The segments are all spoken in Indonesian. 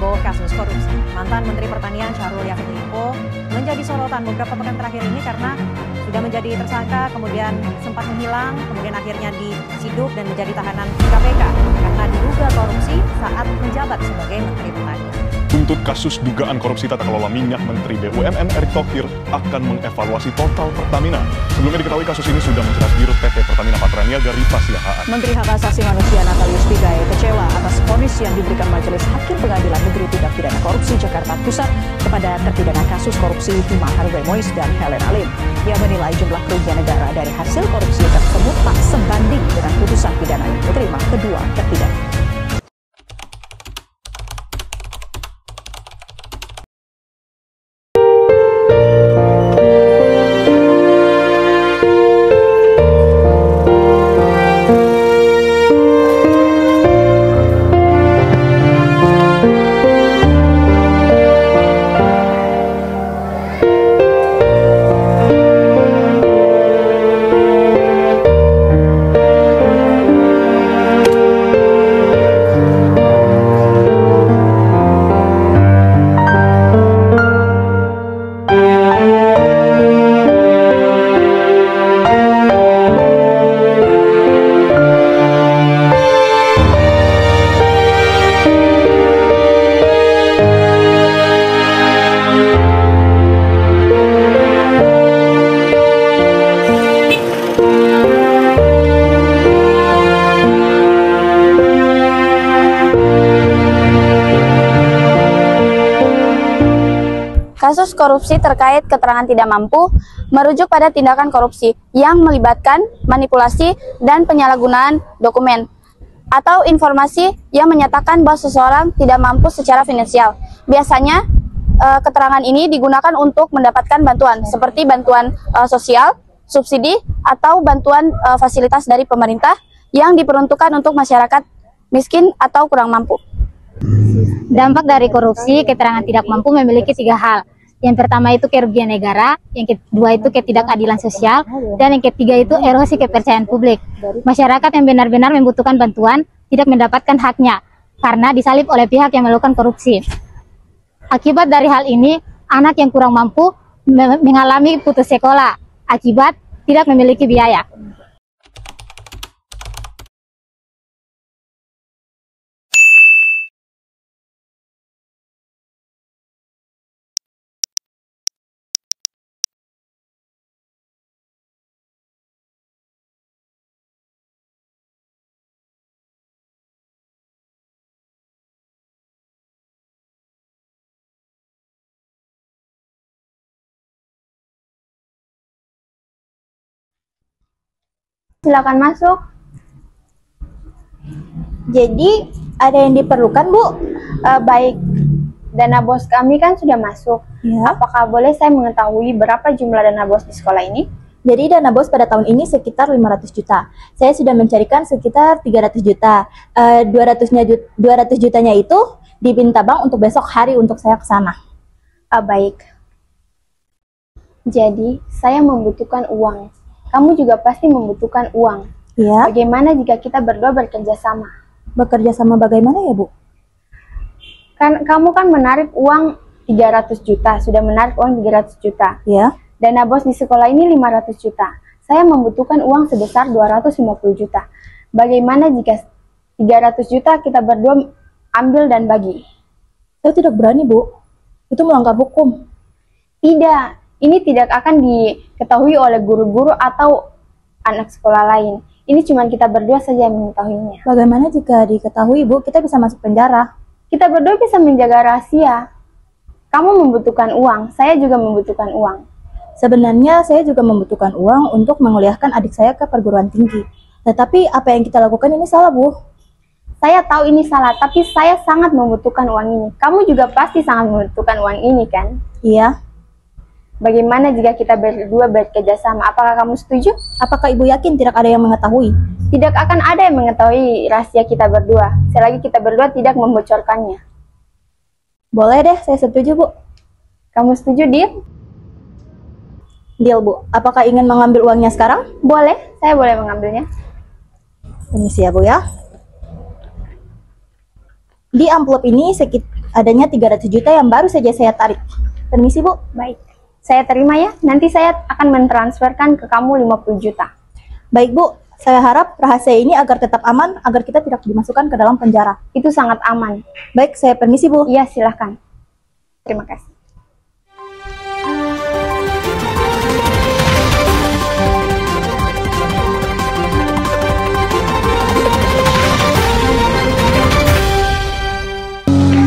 Tempo kasus korupsi. Mantan Menteri Pertanian Syahrul Yassin Limpo menjadi sorotan beberapa pekan terakhir ini karena sudah menjadi tersangka, kemudian sempat menghilang, kemudian akhirnya diciduk dan menjadi tahanan KPK karena diduga korupsi saat menjabat sebagai Menteri Pertanian. Untuk kasus dugaan korupsi tata kelola minyak, Menteri BUMN Erick Thohir akan mengevaluasi total Pertamina. Sebelumnya diketahui kasus ini sudah menjerat Dirut PT Pertamina Patraniaga Rita Siahaan. Menteri Hak Asasi Manusia Natalius Pigai kecewa atas vonis yang diberikan Majelis Hakim Pengadilan Negeri Tindak Pidana Korupsi Jakarta Pusat kepada terpidana kasus korupsi Timah Harvey Mois dan Helena Lim. Ia menilai jumlah kerugian negara dari hasil korupsi tersebut tak sebanding dengan putusan pidana yang diterima kedua terpidana. Kasus korupsi terkait keterangan tidak mampu merujuk pada tindakan korupsi yang melibatkan manipulasi dan penyalahgunaan dokumen atau informasi yang menyatakan bahwa seseorang tidak mampu secara finansial. Biasanya keterangan ini digunakan untuk mendapatkan bantuan seperti bantuan sosial, subsidi, atau bantuan fasilitas dari pemerintah yang diperuntukkan untuk masyarakat miskin atau kurang mampu. Dampak dari korupsi, keterangan tidak mampu memiliki 3 hal. Yang pertama itu kerugian negara, yang kedua itu ketidakadilan sosial, dan yang ketiga itu erosi kepercayaan publik. Masyarakat yang benar-benar membutuhkan bantuan tidak mendapatkan haknya karena disalib oleh pihak yang melakukan korupsi. Akibat dari hal ini, anak yang kurang mampu mengalami putus sekolah akibat tidak memiliki biaya. Silakan masuk. Jadi ada yang diperlukan, Bu? Baik, dana bos kami kan sudah masuk. Ya. Apakah boleh saya mengetahui berapa jumlah dana bos di sekolah ini? Jadi dana bos pada tahun ini sekitar 500 juta. Saya sudah mencarikan sekitar 300 juta. 200 jutanya itu diminta bank untuk besok hari untuk saya ke sana. Baik. Jadi saya membutuhkan uang. Kamu juga pasti membutuhkan uang. Ya. Bagaimana jika kita berdua bekerja sama? Bekerja sama bagaimana ya, Bu? Kamu kan menarik uang 300 juta, sudah menarik uang 300 juta. Ya. Dana bos di sekolah ini 500 juta. Saya membutuhkan uang sebesar 250 juta. Bagaimana jika 300 juta kita berdua ambil dan bagi? Saya tidak berani, Bu. Itu melanggar hukum. Tidak. Ini tidak akan diketahui oleh guru-guru atau anak sekolah lain. Ini cuma kita berdua saja yang mengetahuinya. Bagaimana jika diketahui, Bu? Kita bisa masuk penjara. Kita berdua bisa menjaga rahasia. Kamu membutuhkan uang, saya juga membutuhkan uang. Sebenarnya saya juga membutuhkan uang untuk menguliahkan adik saya ke perguruan tinggi. Tetapi apa yang kita lakukan ini salah, Bu. Saya tahu ini salah, tapi saya sangat membutuhkan uang ini. Kamu juga pasti sangat membutuhkan uang ini, kan? Iya. Bagaimana jika kita berdua bekerja sama? Apakah kamu setuju? Apakah Ibu yakin tidak ada yang mengetahui? Tidak akan ada yang mengetahui rahasia kita berdua, selagi kita berdua tidak membocorkannya. Boleh deh, saya setuju, Bu. Kamu setuju, Deal? Deal, Bu. Apakah ingin mengambil uangnya sekarang? Boleh, saya boleh mengambilnya. Permisi ya, Bu ya. Di amplop ini adanya 300 juta yang baru saja saya tarik. Permisi, Bu. Baik, saya terima ya. Nanti saya akan mentransferkan ke kamu 50 juta. Baik, Bu. Saya harap rahasia ini agar tetap aman, agar kita tidak dimasukkan ke dalam penjara. Itu sangat aman. Baik, saya permisi, Bu. Iya, silahkan. Terima kasih.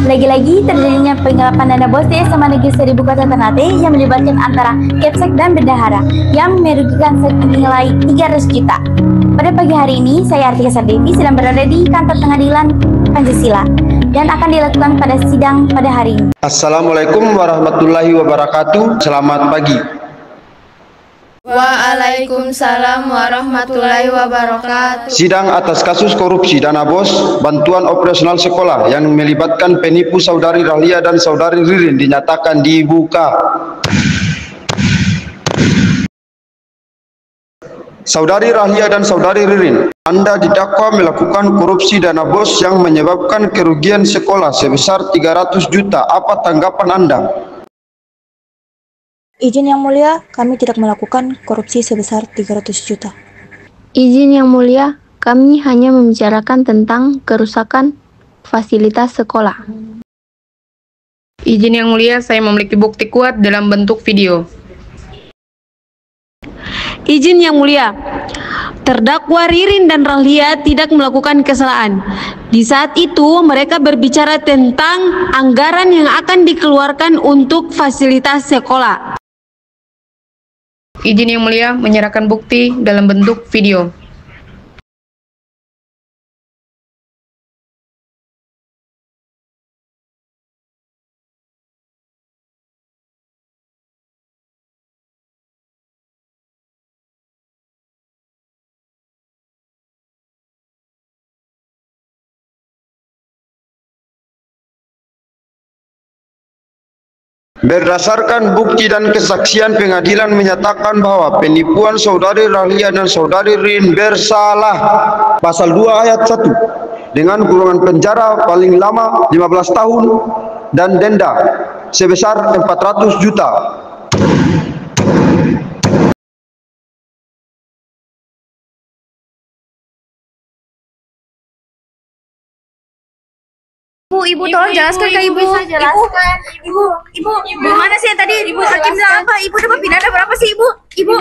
Lagi-lagi terjadinya penyerapan dana bos di SMA Negeri 1000 Kota Ternate yang melibatkan antara Kepsek dan bendahara yang merugikan senilai 300 juta. Pada pagi hari ini, saya Artika Sardevi sedang berada di kantor pengadilan Pancasila dan akan dilakukan pada sidang pada hari ini. Assalamualaikum warahmatullahi wabarakatuh. Selamat pagi. Waalaikumsalam warahmatullahi wabarakatuh. Sidang atas kasus korupsi dana bos bantuan operasional sekolah yang melibatkan penipu saudari Rahlia dan saudari Ririn dinyatakan dibuka. Saudari Rahlia dan saudari Ririn, Anda didakwa melakukan korupsi dana bos yang menyebabkan kerugian sekolah sebesar 300 juta. Apa tanggapan Anda? Izin Yang Mulia, kami tidak melakukan korupsi sebesar 300 juta. Izin Yang Mulia, kami hanya membicarakan tentang kerusakan fasilitas sekolah. Izin Yang Mulia, saya memiliki bukti kuat dalam bentuk video. Izin Yang Mulia, terdakwa Ririn dan Rahlia tidak melakukan kesalahan. Di saat itu mereka berbicara tentang anggaran yang akan dikeluarkan untuk fasilitas sekolah. Izin Yang Mulia, menyerahkan bukti dalam bentuk video. Berdasarkan bukti dan kesaksian, pengadilan menyatakan bahwa penipuan saudari Rahlia dan saudari Ririn bersalah. Pasal 2 ayat 1 dengan kurungan penjara paling lama 15 tahun dan denda sebesar 400 juta. Ibu, tolong jelaskan ke Ibu. Ibu, gimana sih yang tadi Ibu hakim bilang apa? Ibu dapat pidana berapa sih, Ibu? Ibu.